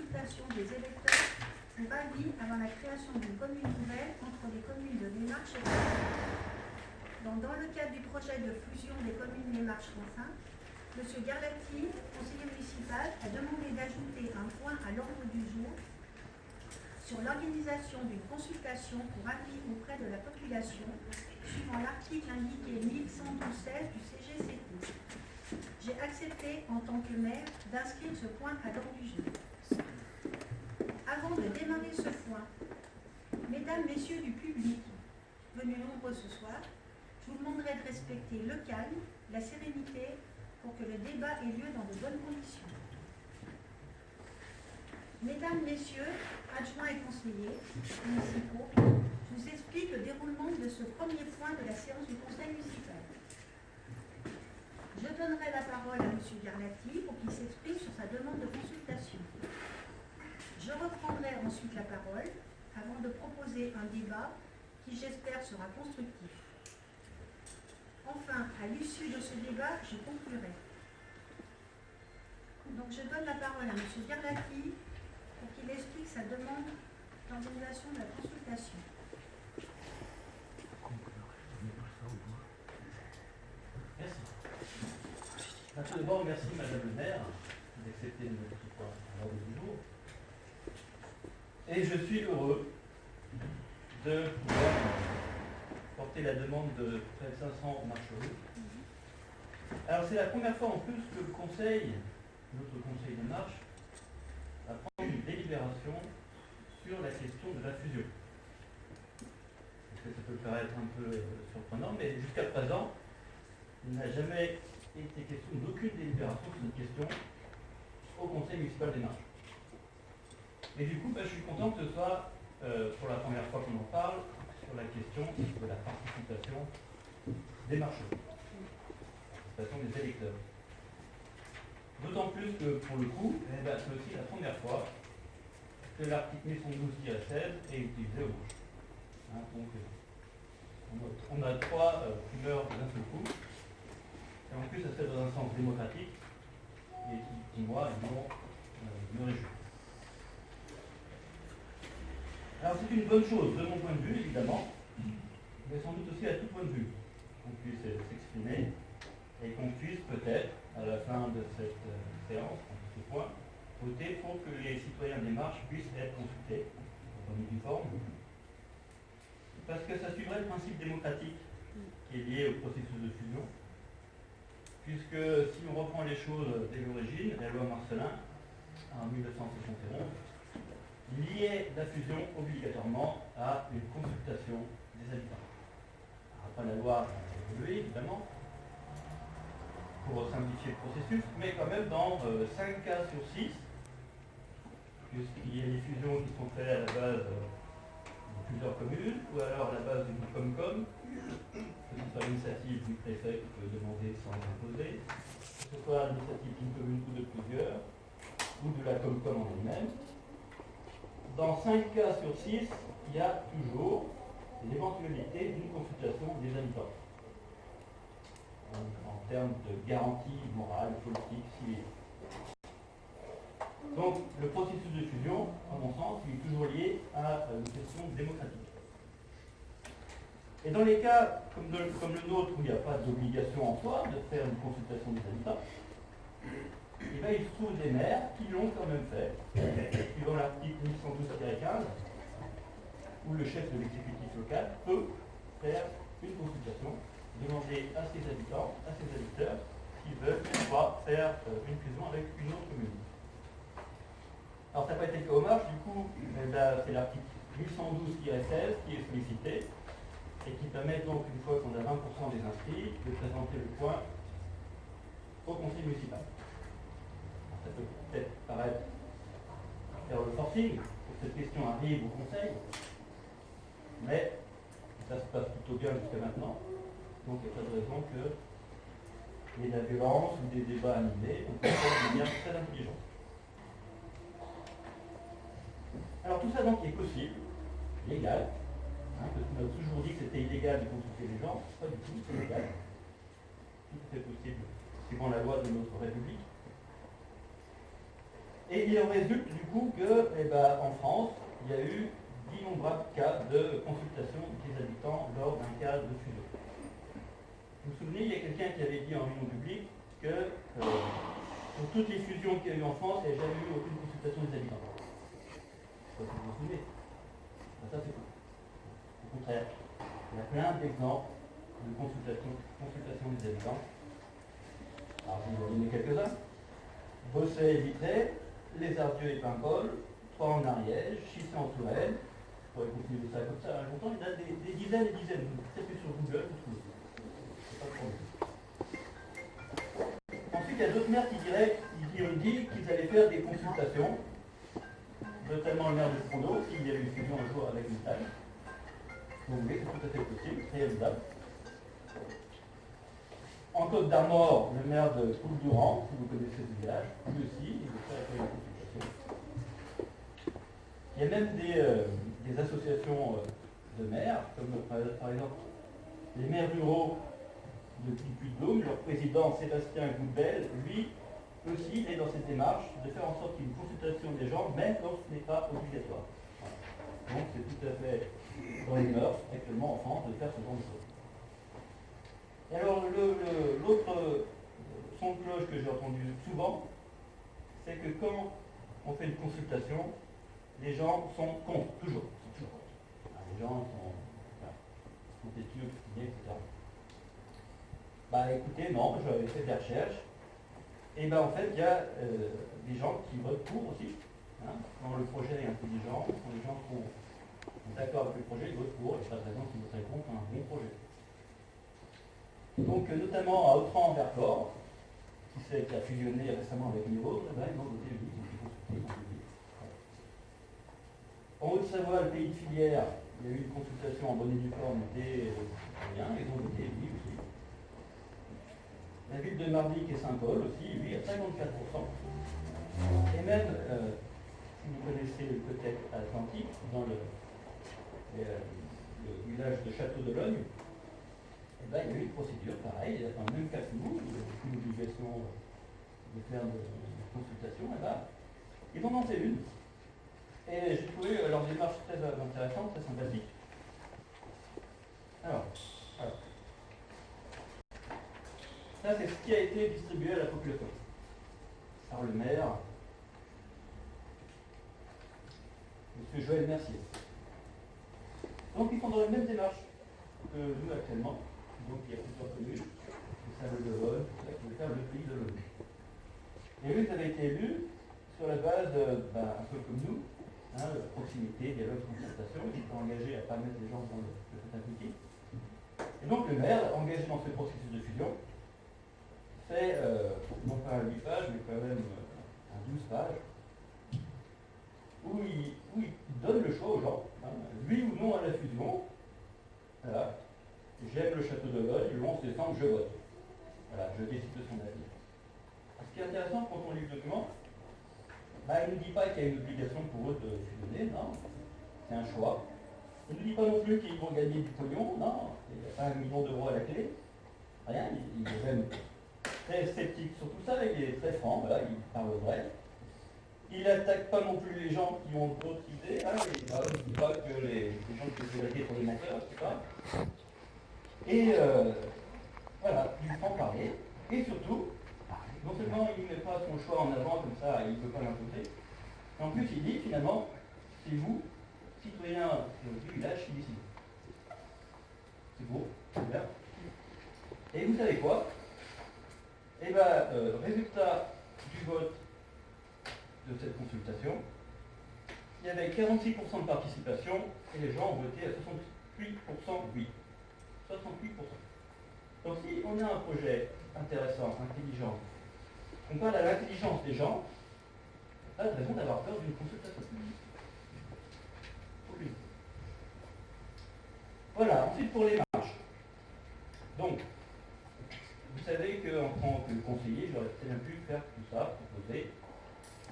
consultation des électeurs pour avis avant la création d'une commune nouvelle entre les communes de Lémarche et Confins. Dans le cadre du projet de fusion des communes Lémarche-Confins, M. Garlati, conseiller municipal, a demandé d'ajouter un point à l'ordre du jour sur l'organisation d'une consultation pour avis auprès de la population, suivant l'article indiqué 1112-16 du CGCT. J'ai accepté, en tant que maire, d'inscrire ce point à l'ordre du jour. Avant de démarrer ce point, mesdames, messieurs du public, venus nombreux ce soir, je vous demanderai de respecter le calme, la sérénité, pour que le débat ait lieu dans de bonnes conditions. Mesdames, messieurs, adjoints et conseillers municipaux, je vous explique le déroulement de ce premier point de la séance du conseil municipal. Je donnerai la parole à M. Garlati pour qu'il s'exprime sur sa demande de consultation. Je reprendrai ensuite la parole avant de proposer un débat qui, j'espère, sera constructif. Enfin, à l'issue de ce débat, je conclurai. Donc, je donne la parole à M. Garlati pour qu'il explique sa demande d'organisation de la consultation. Merci. Tout d'abord, merci Madame le maire d'accepter de mettre ce point à l'ordre du jour. Et je suis heureux de pouvoir porter la demande de près de 500 marcheries. Alors c'est la première fois en plus que le conseil, notre conseil de marche, va prendre une délibération sur la question de la fusion. Parce que ça peut paraître un peu surprenant, mais jusqu'à présent, il n'a jamais été question d'aucune délibération sur cette question au conseil municipal des marches. Et du coup, je suis content que ce soit pour la première fois qu'on en parle sur la question de la participation des marcheurs, la participation des électeurs. D'autant plus que pour le coup, c'est aussi la première fois que l'article 1112-16 est utilisé au marche. Donc, on a trois primeurs d'un seul coup. Et en plus, ça se fait dans un sens démocratique et qui moi, me réjouit. Alors c'est une bonne chose de mon point de vue, évidemment, mais sans doute aussi à tout point de vue, qu'on puisse s'exprimer et qu'on puisse peut-être, à la fin de cette séance, de ce point, voter pour que les citoyens des marches puissent être consultés en uniforme, parce que ça suivrait le principe démocratique qui est lié au processus de fusion, puisque si on reprend les choses dès l'origine, la loi Marcellin, en 1971, liait la fusion obligatoirement à une consultation des habitants. Après, la loi a évolué, évidemment, pour simplifier le processus, mais quand même dans 5 cas sur 6, puisqu'il y a des fusions qui sont faites à la base de plusieurs communes, ou alors à la base d'une Comcom, que ce soit l'initiative du préfet qui peut demander sans imposer, que ce soit l'initiative d'une commune ou de plusieurs, ou de la Comcom en elle-même. Dans 5 cas sur 6, il y a toujours l'éventualité d'une consultation des habitants. En termes de garantie morale, politique, civile. Donc, le processus de fusion, à mon sens, il est toujours lié à une question démocratique. Et dans les cas comme le nôtre, où il n'y a pas d'obligation en soi de faire une consultation des habitants, et bien, il se trouve des maires qui l'ont quand même fait, suivant l'article 1112-15, où le chef de l'exécutif local peut faire une consultation, demander à ses habitants, à ses électeurs, s'ils veulent ou pas faire une fusion avec une autre commune. Alors, ça n'a pas été le cas au marche, du coup, c'est l'article 1112-16 qui est sollicité, et qui permet donc, une fois qu'on a 20% des inscrits, de présenter le point au conseil municipal. Ça peut peut-être paraître faire le forcing pour que cette question arrive au conseil, mais ça se passe plutôt bien jusqu'à maintenant, donc il n'y a pas de raison qu'il y ait de la violence ou des débats animés, on peut faire de manière très intelligente. Alors tout ça donc est possible, légal, parce qu'on a toujours dit que c'était illégal de consulter les gens, pas du tout, c'est légal, tout est possible suivant la loi de notre République. Et il en résulte du coup que, en France, il y a eu d'innombrables cas de consultation des habitants lors d'un cas de fusion. Vous vous souvenez, il y a quelqu'un qui avait dit en réunion publique que pour toutes les fusions qu'il y a eu en France, il n'y a jamais eu aucune consultation des habitants. Je ne sais pas si vous vous souvenez. Ça, c'est faux. Au contraire, il y a plein d'exemples de consultation des habitants. Alors, je vais vous donner quelques-uns. Bosset et Vitré, Les Ardieux et Paimpol, Troyes en Ariège, Chissé en Touraine. Je pourrais continuer ça comme ça longtemps. Il y en a des dizaines et dizaines. Vous tapez sur Google, vous trouvez. C'est pas de problème. Ensuite, il y a d'autres maires qui ont dit qu'ils allaient faire des consultations, notamment le maire de Frondeau, s'il y avait une fusion un jour avec une salle. Vous voyez, c'est tout à fait possible, réalisable. En Côte d'Armor, le maire de Coul-Durand, si vous connaissez ce village, lui aussi, il veut faire une consultation. Il y a même des associations de maires, comme par exemple les maires ruraux de Puy-de-Dôme, leur président Sébastien Goudbel, lui aussi est dans cette démarche de faire en sorte qu'il y ait une consultation des gens, même quand ce n'est pas obligatoire. Voilà. Donc c'est tout à fait dans les mœurs actuellement en France de faire ce genre de choses. Et alors l'autre son de cloche que j'ai entendu souvent, c'est que quand on fait une consultation, les gens sont contre, toujours. Sont toujours contre. Les gens sont têtus, obstinés, etc. Écoutez, non, j'avais fait des recherches. Et en fait, il y a des gens qui votent pour aussi. Quand le projet est intelligent, quand les gens sont d'accord avec le projet, ils votent pour. Il n'y a pas de raison qu'ils voteraient contre un bon projet. Donc, notamment à Autran-en-Vercors, qui a fusionné récemment avec Niveau, ils ont voté oui, ils ont été consultés. En Haute-Savoie, le pays de filière, il y a eu une consultation en bonne et due forme des citoyens, ils ont voté oui aussi. La ville de Mardic et Saint-Paul aussi, oui, à 54%. Et même, si vous connaissez le côté atlantique, dans le village de Château-de-Logne, il y a eu une procédure pareille, il y a dans le même cas que nous, il y a une obligation de faire de consultation, ils en ont fait une. Et j'ai trouvé leur démarche très intéressante, très sympathique. Alors, voilà. Ça, c'est ce qui a été distribué à la population par le maire, M. Joël Mercier. Donc, ils sont dans la même démarche que nous actuellement. Donc, il y a plusieurs communes, le Sable-de-Vonne, qui veut faire le pays de l'ONU. Et eux, ils avaient été élus sur la base, un peu comme nous, proximité, dialogue, concertation. Ils étaient engagés à ne pas mettre les gens dans le fait impliqué. Et donc, le maire, engagé dans ce processus de fusion, fait, non pas un 8 pages, mais quand même un 12 pages, où il donne le choix aux gens, oui ou non à la fusion. Voilà. J'aime le château de Logne, le 11 décembre, je vote. Voilà, je décide de son avenir. Ce qui est intéressant quand on lit le document, il ne dit pas qu'il y a une obligation pour eux de fusionner, non, c'est un choix. Il ne dit pas non plus qu'ils vont gagner du pognon, non, il n'y a pas 1 million d'euros à la clé, rien, il est même très sceptique sur tout ça, il est très franc, voilà, il parle vrai. Il n'attaque pas non plus les gens qui ont d'autres idées, il ne dit pas que les gens qui se font pour les menteurs, etc. Et voilà, il prend parler, et surtout, non seulement il ne met pas son choix en avant comme ça, il ne peut pas l'imposer, mais en plus il dit finalement, c'est vous, citoyens du village, qui décidez. C'est beau, c'est bien. Et vous savez quoi? Résultat du vote de cette consultation, il y avait 46% de participation et les gens ont voté à 68% oui. 68%. Donc si on a un projet intéressant, intelligent, on parle à l'intelligence des gens, pas de raison d'avoir peur d'une consultation. Aucune. Voilà, ensuite pour les marges. Donc, vous savez qu'en tant que conseiller, j'aurais très bien pu faire tout ça, proposer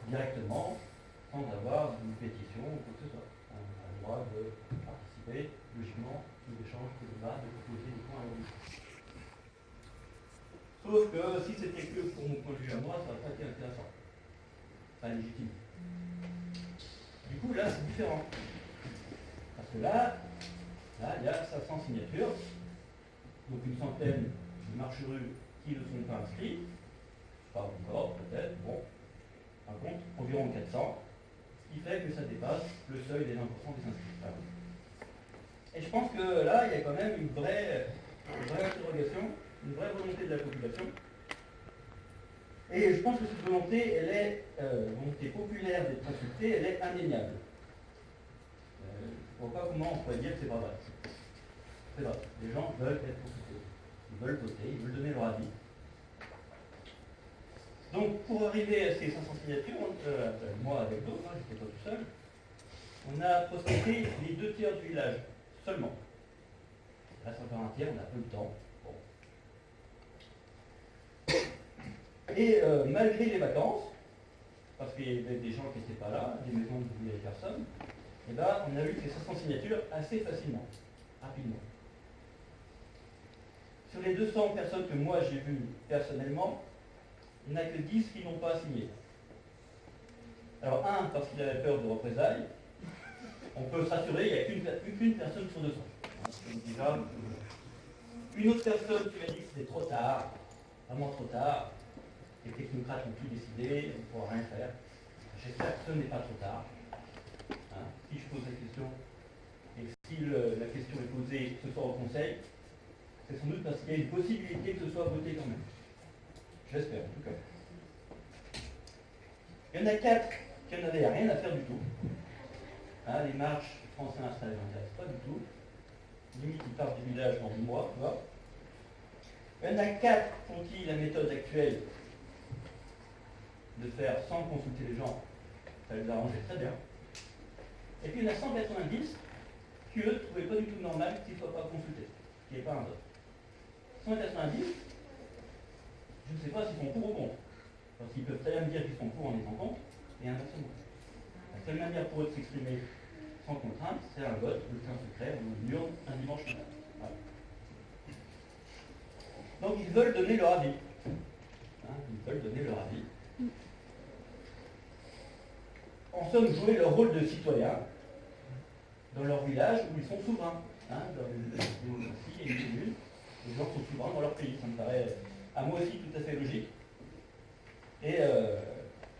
directement, sans avoir une pétition ou quoi que ce soit. On a le droit de participer, logiquement, aux échanges, de débat, de proposer des points à l'autre. Sauf que si c'était que pour mon point de vue à moi, ça n'aurait pas été intéressant. Ça pas légitime. Du coup, là, c'est différent. Parce que là, il y a 500 signatures, donc une centaine de marcherus qui ne sont pas inscrits, pas encore, peut-être, bon, par contre, environ 400, ce qui fait que ça dépasse le seuil des 20% des inscrits. Voilà. Et je pense que là, il y a quand même une vraie interrogation, une vraie volonté de la population. Et je pense que cette volonté, elle est, volonté populaire d'être consultée, elle est indéniable. Je ne vois pas comment on pourrait dire que c'est pas vrai. C'est vrai. Les gens veulent être consultés. Ils veulent voter, ils veulent donner leur avis. Donc, pour arriver à ces 500 signatures, moi avec d'autres, je n'étais pas tout seul, on a prospecté les 2/3 du village, seulement. Il reste encore un tiers, on a peu de temps. Bon. Et malgré les vacances, parce qu'il y avait des gens qui n'étaient pas là, des maisons où il n'y avait personne, et ben, on a eu ces 500 signatures assez facilement, rapidement. Sur les 200 personnes que moi j'ai vues personnellement, il n'y en a que 10 qui n'ont pas signé. Alors, un, parce qu'il avait peur de représailles. On peut se rassurer, il n'y a qu'une personne sur 200. Donc déjà, une autre personne qui m'a dit que c'était trop tard, vraiment trop tard. Les technocrates ont tout décidé, on ne pourra rien faire. J'espère que ce n'est pas trop tard. Hein, si je pose la question, et si la question est posée ce soir au Conseil, c'est sans doute parce qu'il y a une possibilité que ce soit voté quand même. J'espère, en tout cas. Il y en a 4 qui n'avaient rien à faire du tout. Hein, les marches français installés ne m'intéressent pas du tout. Limite, ils partent du village dans 10 mois, tu vois. Il y en a 4 pour qui la méthode actuelle de faire sans consulter les gens, ça les arrangeait très bien. Et puis il y en a 190 qui, eux, ne trouvaient pas du tout normal qu'ils ne soient pas consultés, qu'il n'y ait pas un vote. 190, je ne sais pas s'ils sont pour ou contre. Parce qu'ils peuvent très bien me dire qu'ils sont pour en étant contre, et inversement. La seule manière pour eux de s'exprimer sans contrainte, c'est un vote, le bulletin secret, ou une urne, un dimanche matin. Voilà. Donc ils veulent donner leur avis. Hein, ils veulent donner leur avis. En somme, jouer leur rôle de citoyen dans leur village où ils sont souverains. Hein, dans une démocratie et une commune, les gens sont souverains dans leur pays. Ça me paraît, à moi aussi, tout à fait logique. Et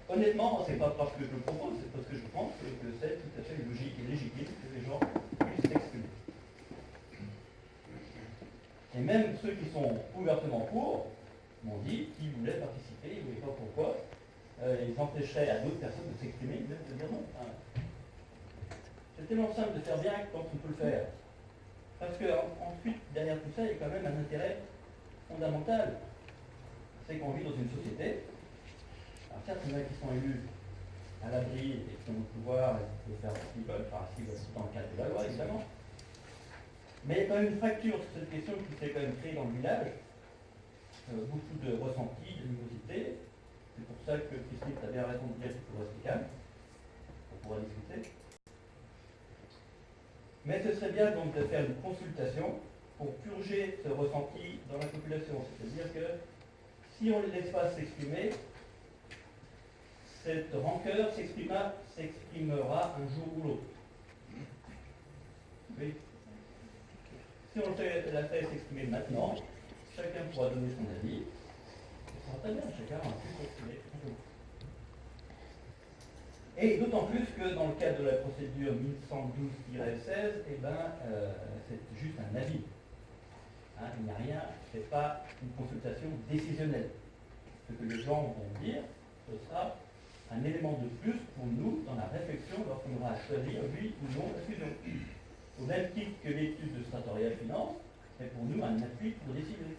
honnêtement, c'est pas parce que je le propose, c'est parce que je pense que c'est tout à fait logique et légitime que les gens puissent s'exprimer. Et même ceux qui sont ouvertement pour m'ont dit qu'ils voulaient participer, ils ne voulaient pas pourquoi. Ils empêcheraient à d'autres personnes de s'exprimer, même de dire non. C'est tellement simple de faire bien quand on peut le faire. Parce qu'ensuite, derrière tout ça, il y a quand même un intérêt fondamental. C'est qu'on vit dans une société. Alors certes, il y en a qui sont élus à l'abri et qui ont le pouvoir et qui peuvent faire ce qu'ils veulent, enfin s'ils veulent dans le cadre de la loi, évidemment. Mais il y a quand même une fracture sur cette question qui s'est quand même créée dans le village. Beaucoup de ressentis, d'animosité. C'est pour ça que Christine, tu as bien raison de dire qu'il faut rester calme. On pourra discuter. Mais ce serait bien donc de faire une consultation pour purger ce ressenti dans la population. C'est-à-dire que si on ne les laisse pas s'exprimer, cette rancœur s'exprimera un jour ou l'autre. Oui. Si on la fait s'exprimer maintenant, chacun pourra donner son avis. Ça sera très bien, chacun aura pu s'exprimer. Et d'autant plus que dans le cadre de la procédure 1112-16, c'est juste un avis. Hein, il n'y a rien, ce n'est pas une consultation décisionnelle. Ce que les gens vont dire, ce sera un élément de plus pour nous dans la réflexion lorsqu'on aura à choisir oui ou non la fusion. Au même titre que l'étude de Stratorial Finance, c'est pour nous un appui pour décider.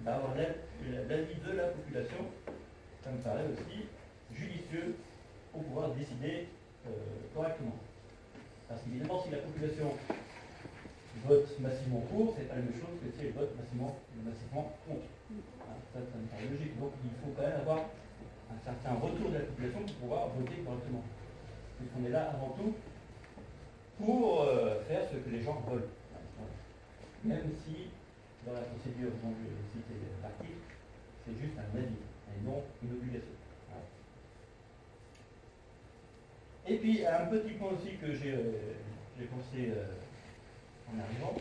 D'avoir l'avis de la population, ça me paraît aussi judicieux pour pouvoir décider correctement. Parce qu'évidemment, si la population vote massivement pour, c'est pas la même chose que si elle vote massivement contre. Hein, ça me paraît logique. Donc il faut quand même avoir un certain retour de la population pour pouvoir voter correctement. Puisqu'on est là avant tout pour faire ce que les gens veulent. Même si, dans la procédure dont je citais l'article, c'est juste un avis et non une obligation. Voilà. Et puis, un petit point aussi que j'ai pensé en arrivant,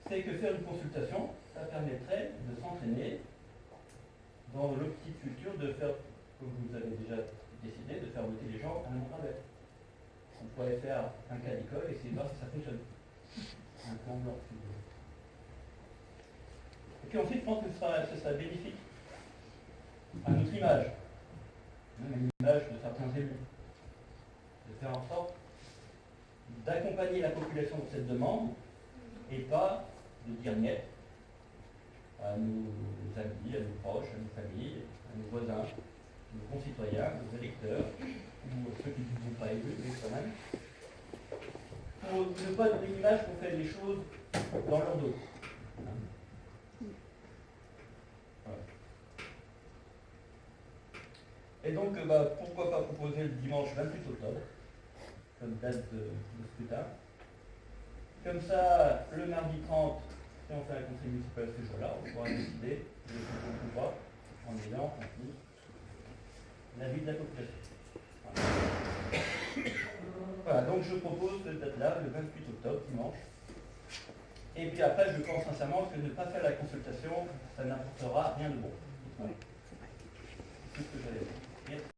c'est que faire une consultation, ça permettrait de s'entraîner dans l'optique future de faire, comme vous avez déjà décidé, de faire voter les gens à un nombre avec. On pourrait faire un cas d'école et essayer de voir si ça fonctionne. Un plan blanc, si vous voulez. Et puis ensuite, je pense que ce sera bénéfique à notre image, même à l'image de certains élus, de faire en sorte d'accompagner la population de cette demande et pas de dire niet à nos amis, à nos proches, à nos familles, à nos voisins, à nos concitoyens, à nos électeurs, ou ceux qui ne sont pas élus, mais quand même, pour ne pas donner l'image qu'on fait les choses dans leur dos. Voilà. Et donc, pourquoi pas proposer le dimanche 28 octobre, comme date de scrutin. Comme ça, le mardi 30, si on fait un conseil municipal ce jour-là, on pourra décider de ce qu'on pourra en ayant en plus l'avis de la population. Voilà, donc je propose cette date-là, le 28 octobre, dimanche. Et puis après, je pense sincèrement que ne pas faire la consultation, ça n'apportera rien de bon. Voilà. C'est tout ce que j'avais dit.